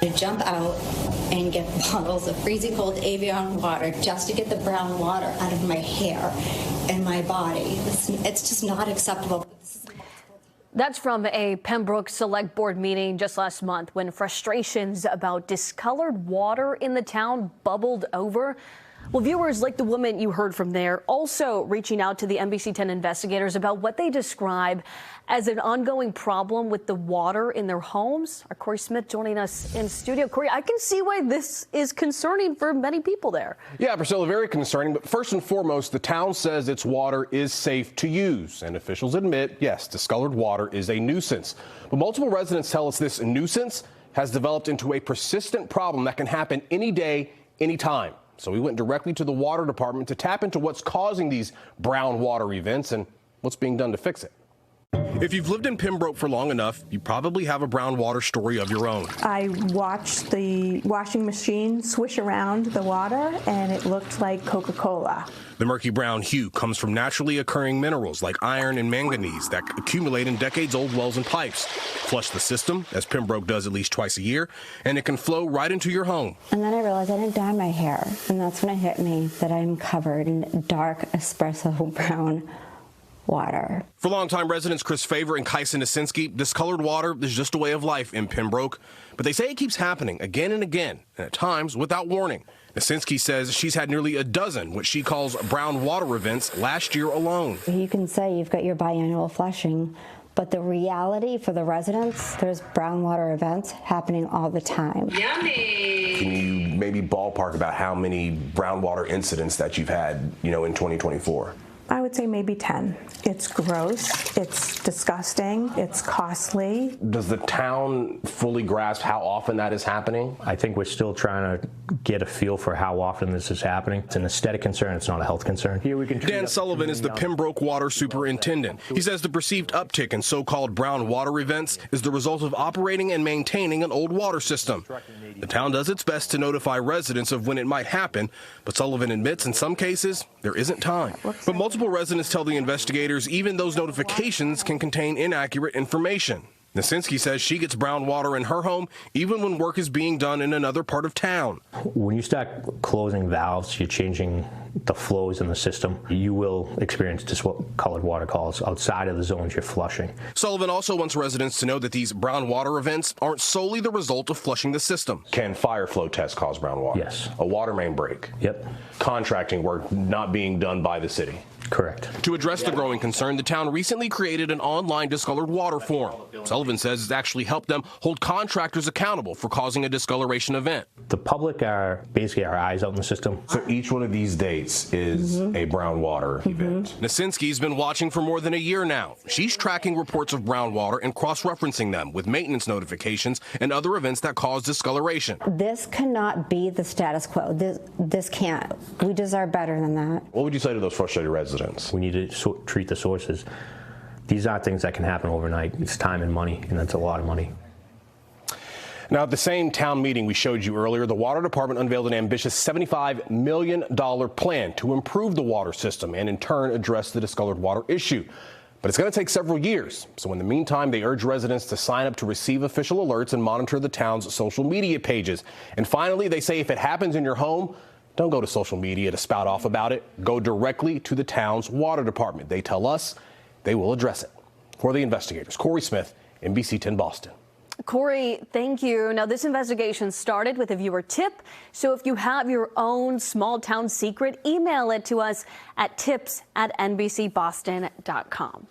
I jump out and get bottles of freezing cold Evian water just to get the brown water out of my hair and my body. It's just not acceptable. That's from a Pembroke Select Board meeting just last month when frustrations about discolored water in the town bubbled over. Well, viewers like the woman you heard from there also reaching out to the NBC10 investigators about what they describe as an ongoing problem with the water in their homes. Our Corey Smith joining us in studio. Corey, I can see why this is concerning for many people there. Yeah, Priscilla, very concerning. But first and foremost, the town says its water is safe to use. And officials admit, yes, discolored water is a nuisance. But multiple residents tell us this nuisance has developed into a persistent problem that can happen any day, anytime. So we went directly to the water department to tap into what's causing these brown water events and what's being done to fix it. If you've lived in Pembroke for long enough, you probably have a brown water story of your own. I watched the washing machine swish around the water, and it looked like Coca-Cola. The murky brown hue comes from naturally occurring minerals like iron and manganese that accumulate in decades-old wells and pipes. Flush the system, as Pembroke does at least twice a year, and it can flow right into your home. And then I realized I didn't dye my hair, and that's when it hit me that I'm covered in dark espresso brown water. For longtime residents Chris Favor and Kyson Nasinski, discolored water is just a way of life in Pembroke. But they say it keeps happening again and again, and at times without warning. Nasinski says she's had nearly a dozen what she calls brown water events last year alone. You can say you've got your biannual flushing, but the reality for the residents, there's brown water events happening all the time. Yummy! Can you maybe ballpark about how many brown water incidents that you've had, in 2024? I would say maybe 10. It's gross, it's disgusting, it's costly. Does the town fully grasp how often that is happening? I think we're still trying to get a feel for how often this is happening. It's an aesthetic concern, it's not a health concern. Here we can Dan Sullivan is the Pembroke Water Superintendent. He says the perceived uptick in so-called brown water events is the result of operating and maintaining an old water system. The town does its best to notify residents of when it might happen, but Sullivan admits in some cases there isn't time. But multiple residents tell the investigators even those notifications can contain inaccurate information. Nasinski says she gets brown water in her home even when work is being done in another part of town. When you start closing valves, you're changing the flows in the system. You will experience discolored water calls outside of the zones you're flushing. Sullivan also wants residents to know that these brown water events aren't solely the result of flushing the system. Can fire flow tests cause brown water? Yes. A water main break? Yep. Contracting work not being done by the city? Correct. To address the growing concern, the town recently created an online discolored water form. Sullivan says it's actually helped them hold contractors accountable for causing a discoloration event. The public are basically our eyes out in the system. So each one of these dates is a brown water event. Nasinski's been watching for more than a year now. She's tracking reports of brown water and cross-referencing them with maintenance notifications and other events that cause discoloration. This cannot be the status quo. This can't. We deserve better than that. What would you say to those frustrated residents? We need to treat the sources. These aren't things that can happen overnight. It's time and money, and that's a lot of money. Now, at the same town meeting we showed you earlier, the water department unveiled an ambitious $75 million plan to improve the water system and in turn address the discolored water issue. But it's going to take several years. So in the meantime, they urge residents to sign up to receive official alerts and monitor the town's social media pages. And finally, they say if it happens in your home, don't go to social media to spout off about it. Go directly to the town's water department. They tell us they will address it. For the investigators, Corey Smith, NBC10 Boston. Corey, thank you. Now, this investigation started with a viewer tip. So if you have your own small town secret, email it to us at tips@nbcboston.com.